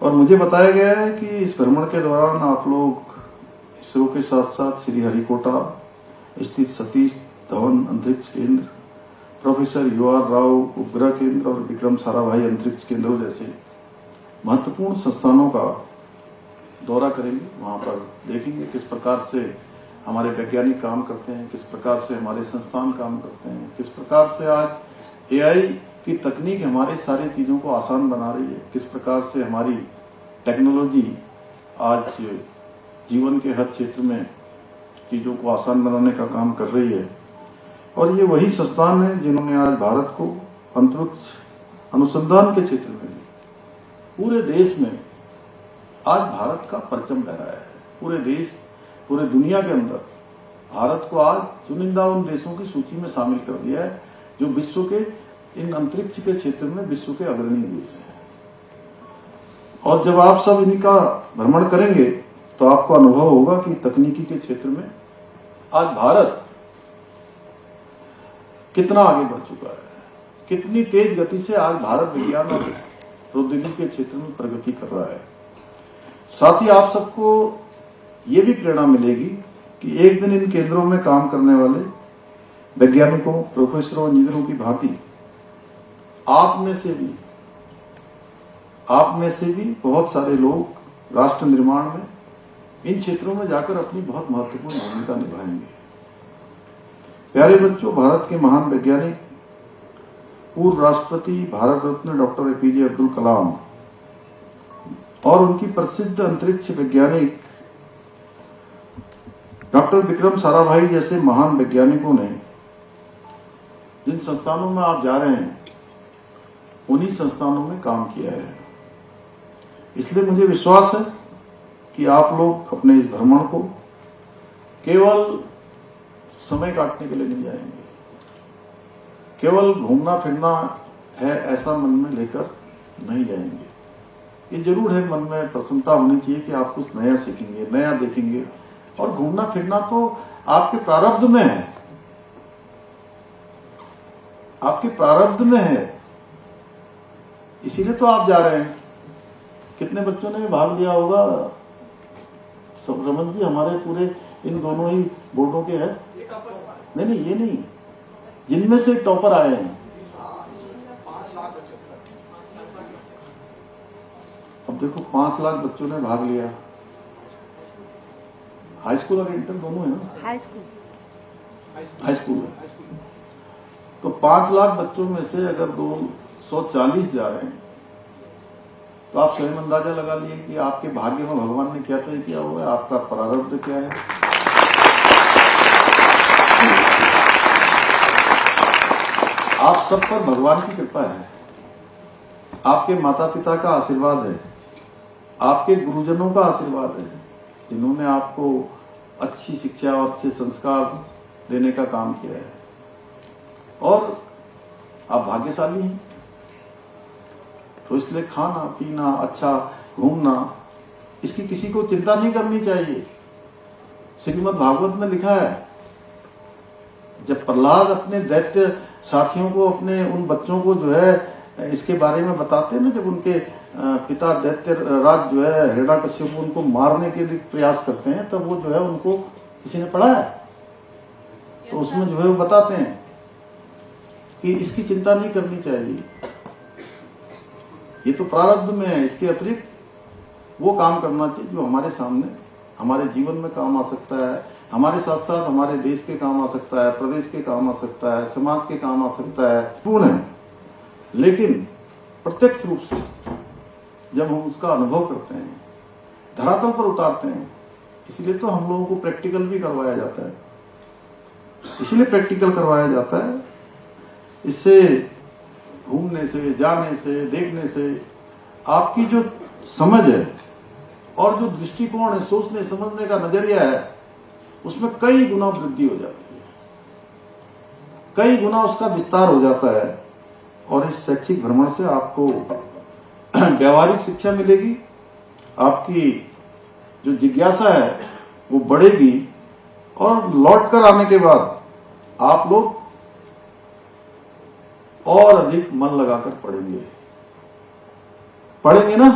और मुझे बताया गया है कि इस भ्रमण के दौरान आप लोग इसरो के साथ साथ श्रीहरिकोटा स्थित सतीश धवन अंतरिक्ष केंद्र, प्रोफेसर UR राव उपग्रह केंद्र और विक्रम साराभाई अंतरिक्ष केंद्रों जैसे महत्वपूर्ण संस्थानों का दौरा करेंगे। वहां पर देखेंगे किस प्रकार से हमारे वैज्ञानिक काम करते हैं, किस प्रकार से हमारे संस्थान काम करते हैं, किस प्रकार से आज AI की तकनीक हमारी सारी चीजों को आसान बना रही है, किस प्रकार से हमारी टेक्नोलॉजी आज जीवन के हर क्षेत्र में चीजों को आसान बनाने का काम कर रही है। और ये वही संस्थान है जिन्होंने आज भारत को अंतरिक्ष अनुसंधान के क्षेत्र में पूरे देश में आज भारत का परचम लहराया है। पूरे देश, पूरे दुनिया के अंदर भारत को आज चुनिंदा उन देशों की सूची में शामिल कर दिया है जो विश्व के इन अंतरिक्ष के क्षेत्र में विश्व के अग्रणी देश हैं। और जब आप सब इनका भ्रमण करेंगे तो आपको अनुभव होगा कि तकनीकी के क्षेत्र में आज भारत कितना आगे बढ़ चुका है, कितनी तेज गति से आज भारत विज्ञान और प्रौद्योगिकी के क्षेत्र में प्रगति कर रहा है। साथ ही आप सबको ये भी प्रेरणा मिलेगी कि एक दिन इन केंद्रों में काम करने वाले वैज्ञानिकों, प्रोफेसरों, इंजीनियरों की भांति आप में से भी बहुत सारे लोग राष्ट्र निर्माण में इन क्षेत्रों में जाकर अपनी बहुत महत्वपूर्ण भूमिका निभाएंगे। प्यारे बच्चों, भारत के महान वैज्ञानिक पूर्व राष्ट्रपति भारत रत्न डॉक्टर APJ अब्दुल कलाम और उनकी प्रसिद्ध अंतरिक्ष वैज्ञानिक डॉक्टर विक्रम साराभाई जैसे महान वैज्ञानिकों ने जिन संस्थानों में आप जा रहे हैं उन्हीं संस्थानों में काम किया है। इसलिए मुझे विश्वास है कि आप लोग अपने इस भ्रमण को केवल समय काटने के लिए नहीं जाएंगे, केवल घूमना फिरना है ऐसा मन में लेकर नहीं जाएंगे। ये जरूर है, मन में प्रसन्नता होनी चाहिए कि आप कुछ नया सीखेंगे, नया देखेंगे। और घूमना फिरना तो आपके प्रारब्ध में है, आपके प्रारब्ध में है, इसीलिए तो आप जा रहे हैं। कितने बच्चों ने भाग लिया होगा? रमन जी, हमारे पूरे इन दोनों ही बोर्डों के हैं। नहीं, ये नहीं, जिनमें से टॉपर आए हैं। अब देखो, 5 लाख बच्चों ने भाग लिया। हाई स्कूल और इंटर दोनों है ना? हाई स्कूल है। तो 5 लाख बच्चों में से अगर 240 जा रहे हैं तो आप स्वयं अंदाजा लगा लिए कि आपके भाग्य में भगवान ने क्या तय किया हुआ है, आपका प्रारब्ध क्या है। आप सब पर भगवान की कृपा है, आपके माता पिता का आशीर्वाद है, आपके गुरुजनों का आशीर्वाद है जिन्होंने आपको अच्छी शिक्षा और अच्छे संस्कार देने का काम किया है। और आप भाग्यशाली हैं। तो इसलिए खाना पीना, अच्छा घूमना, इसकी किसी को चिंता नहीं करनी चाहिए। श्रीमद् भागवत में लिखा है, जब प्रहलाद अपने दैत्य साथियों को, अपने उन बच्चों को जो है इसके बारे में बताते हैं ना, जब उनके पिता दैत्य राज जो है हिरण्यकश्यप उनको मारने के लिए प्रयास करते हैं, तब वो जो है उनको किसी ने पढ़ा है तो उसमें जो है वो बताते हैं कि इसकी चिंता नहीं करनी चाहिए, ये तो प्रारब्ध में है। इसके अतिरिक्त वो काम करना चाहिए जो हमारे सामने, हमारे जीवन में काम आ सकता है, हमारे साथ साथ हमारे देश के काम आ सकता है, प्रदेश के काम आ सकता है, समाज के काम आ सकता है। पूर्ण है, लेकिन प्रत्यक्ष रूप से जब हम उसका अनुभव करते हैं, धरातल पर उतारते हैं, इसलिए तो हम लोगों को प्रैक्टिकल भी करवाया जाता है। इसलिए प्रैक्टिकल करवाया जाता है। इससे घूमने से, जाने से, देखने से आपकी जो समझ है और जो दृष्टिकोण है, सोचने समझने का नजरिया है, उसमें कई गुना वृद्धि हो जाती है, कई गुना उसका विस्तार हो जाता है। और इस शैक्षिक भ्रमण से आपको व्यावहारिक शिक्षा मिलेगी, आपकी जो जिज्ञासा है वो बढ़ेगी, और लौट कर आने के बाद आप लोग और अधिक मन लगाकर पढ़ेंगे ना?